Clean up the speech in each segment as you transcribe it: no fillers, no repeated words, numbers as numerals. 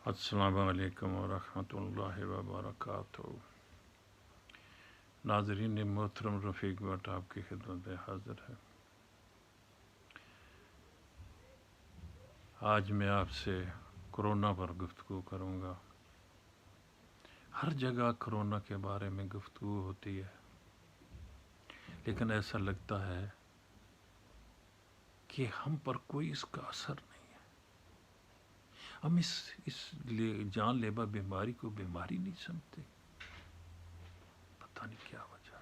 अस्सलामु अलैकुम वरहमतुल्लाहि वबरकातुहू। नाज़रीन मोहतरम, रफ़ीक भट्ट आपकी खिदमत में हाज़िर है। आज मैं आपसे कोरोना पर गुफ्तगू करूँगा। हर जगह कोरोना के बारे में गुफ्तगू होती है, लेकिन ऐसा लगता है कि हम पर कोई इसका असर नहीं है। हम इस जानलेवा बीमारी को बीमारी नहीं समझते। पता नहीं क्या वजह।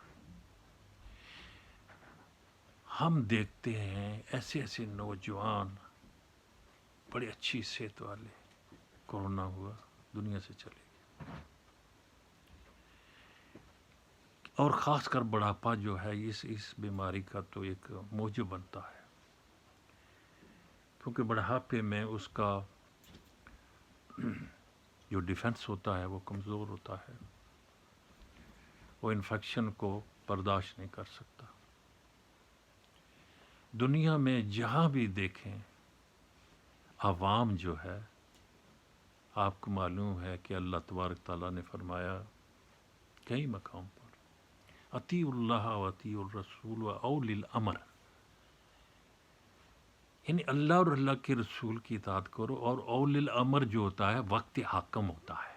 हम देखते हैं ऐसे ऐसे नौजवान बड़ी अच्छी सेहत वाले, कोरोना हुआ दुनिया से चले गए। और ख़ासकर बुढ़ापा जो है इस बीमारी का तो एक मौजू बनता है, क्योंकि बुढ़ापे में उसका जो डिफेंस होता है वो कमज़ोर होता है, वो इन्फेक्शन को बर्दाश्त नहीं कर सकता। दुनिया में जहाँ भी देखें आवाम जो है, आपको मालूम है कि अल्लाह तबारक ताला ने फरमाया कई मकाम पर, अतीउल्लाह व अतीउर रसूल व औलिल अमर, यानी अल्लाह और अल्लाह के रसूल की इताअत करो। और औलिल अमर जो होता है वक्त हाकम होता है,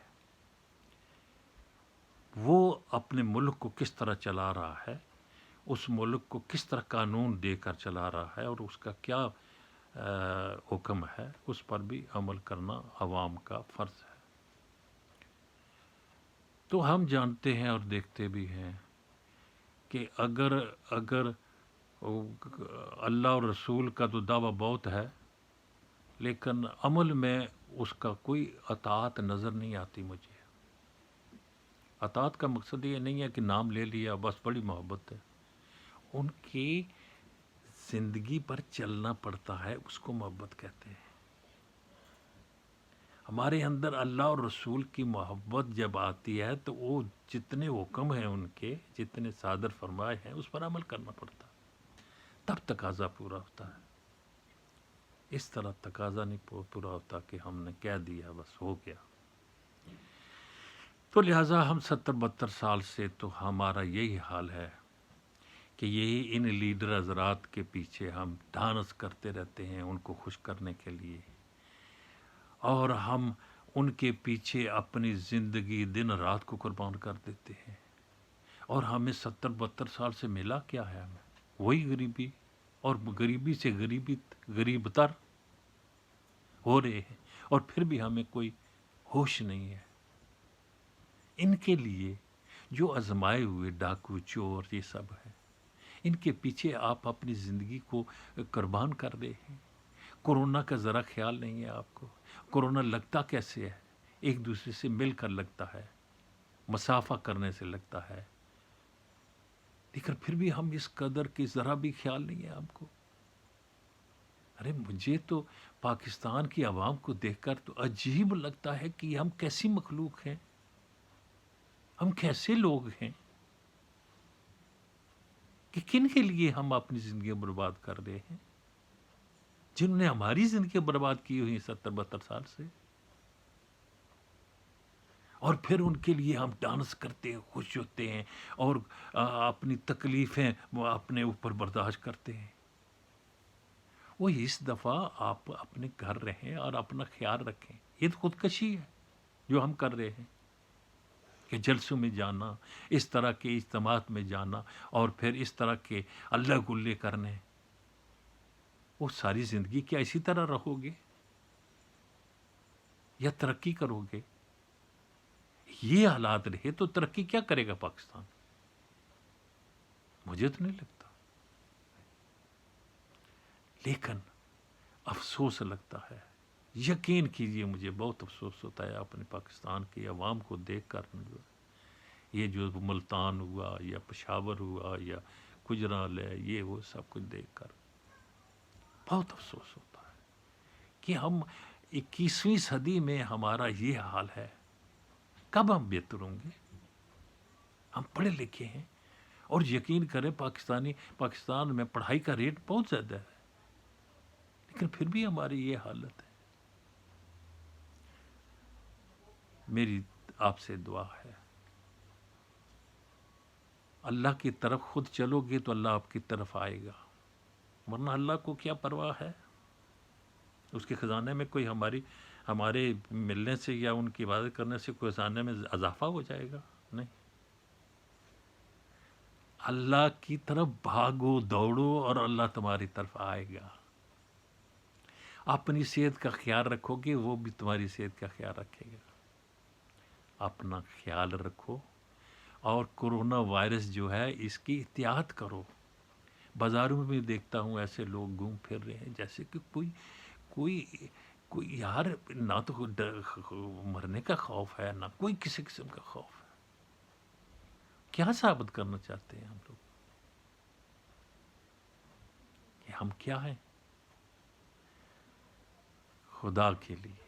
वो अपने मुल्क को किस तरह चला रहा है, उस मुल्क को किस तरह कानून देकर चला रहा है और उसका क्या हुक्म है, उस पर भी अमल करना अवाम का फ़र्ज़ है। तो हम जानते हैं और देखते भी हैं कि अगर अल्लाह और रसूल का तो दावा बहुत है, लेकिन अमल में उसका कोई अताअत नज़र नहीं आती मुझे। अताअत का मकसद ये नहीं है कि नाम ले लिया बस, बड़ी मोहब्बत है। उनकी ज़िंदगी पर चलना पड़ता है, उसको मोहब्बत कहते हैं। हमारे अंदर अल्लाह और रसूल की मोहब्बत जब आती है तो वो जितने हुक्म हैं उनके, जितने सादर फरमाए हैं, उस पर अमल करना पड़ता है, तब तकाज़ा पूरा होता है। इस तरह तकाज़ा नहीं पूरा होता कि हमने कह दिया बस हो गया। तो लिहाजा हम 70-72 साल से तो हमारा यही हाल है कि यही इन लीडर हज़रात के पीछे हम डांस करते रहते हैं उनको खुश करने के लिए, और हम उनके पीछे अपनी ज़िंदगी दिन रात को कुर्बान कर देते हैं। और हमें 70-72 साल से मिला क्या है? हमें वही गरीबी, और गरीबी से गरीबतर हो रहे हैं, और फिर भी हमें कोई होश नहीं है। इनके लिए जो आजमाए हुए डाकू चोर ये सब है, इनके पीछे आप अपनी ज़िंदगी को कुर्बान कर रहे हैं। कोरोना का ज़रा ख्याल नहीं है आपको। कोरोना लगता कैसे है? एक दूसरे से मिलकर लगता है, मसाफा करने से लगता है, लेकिन फिर भी हम इस कदर की ज़रा भी ख्याल नहीं है आपको। अरे मुझे तो पाकिस्तान की आवाम को देखकर तो अजीब लगता है कि हम कैसी मखलूक हैं, हम कैसे लोग हैं कि किन के लिए हम अपनी ज़िंदगी बर्बाद कर रहे हैं, जिन्होंने हमारी ज़िंदगी बर्बाद की हुई 70-72 साल से। और फिर उनके लिए हम डांस करते हैं, खुश होते हैं, और अपनी तकलीफ़ें वो अपने ऊपर बर्दाश्त करते हैं। वो इस दफ़ा आप अपने घर रहें और अपना ख्याल रखें। ये तो खुदकशी है जो हम कर रहे हैं कि जलसों में जाना, इस तरह के इज्तिमात में जाना, और फिर इस तरह के अल्लाह गुल्ले करने। वो सारी ज़िंदगी क्या इसी तरह रहोगे या तरक्की करोगे? ये हालात रहे तो तरक्की क्या करेगा पाकिस्तान? मुझे तो नहीं लगता। लेकिन अफसोस लगता है, यकीन कीजिए मुझे बहुत अफसोस होता है अपने पाकिस्तान की आवाम को देखकर। ये जो मुल्तान हुआ या पेशावर हुआ या गुजराल है, ये वो सब कुछ देखकर बहुत अफसोस होता है कि हम 21वीं सदी में हमारा ये हाल है। कब हम बेहतर होंगे? हम पढ़े लिखे हैं, और यकीन करें पाकिस्तान में पढ़ाई का रेट बहुत ज़्यादा है, लेकिन फिर भी हमारी ये हालत है। میری آپ سے دعا ہے، اللہ کی طرف خود چلو گے تو اللہ آپ کی طرف آئے گا، ورنہ اللہ کو کیا پرواہ ہے؟ اس کے خزانے میں کوئی ہمارے ملنے سے یا ان کی عبادت کرنے سے کوئی خزانے میں اضافہ ہو جائے گا؟ نہیں۔ اللہ کی طرف بھاگو دوڑو اور اللہ تمہاری طرف آئے گا۔ اپنی صحت کا خیال رکھو گے، وہ بھی تمہاری صحت کا خیال رکھے گا۔ اپنا خیال رکھو، اور کورونا وائرس جو ہے اس کی احتیاط کرو۔ بازاروں میں بھی دیکھتا ہوں ایسے لوگ گھوم پھر رہے ہیں جیسے کہ کوئی کوئی یار، نہ تو مرنے کا خوف ہے، نہ کوئی کسی قسم کا خوف ہے۔ کیا ثابت کرنا چاہتے ہیں ہم لوگ کہ ہم کیا ہیں؟ خدا کے لیے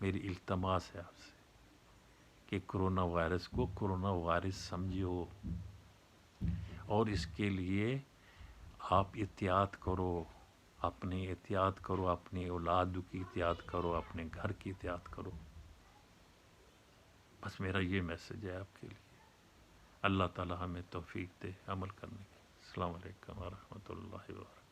میری التماس ہے آپ سے کہ کرونا وائرس کو کرونا وائرس سمجھو، اور اس کے لیے آپ احتیاط کرو، اپنی احتیاط کرو، اپنی اولاد کی احتیاط کرو، اپنے گھر کی احتیاط کرو۔ بس میرا یہ میسج ہے آپ کے لیے۔ اللہ تعالی ہمیں توفیق دے عمل کرنے کی۔ السلام علیکم ورحمۃ اللہ وبرکاتہ۔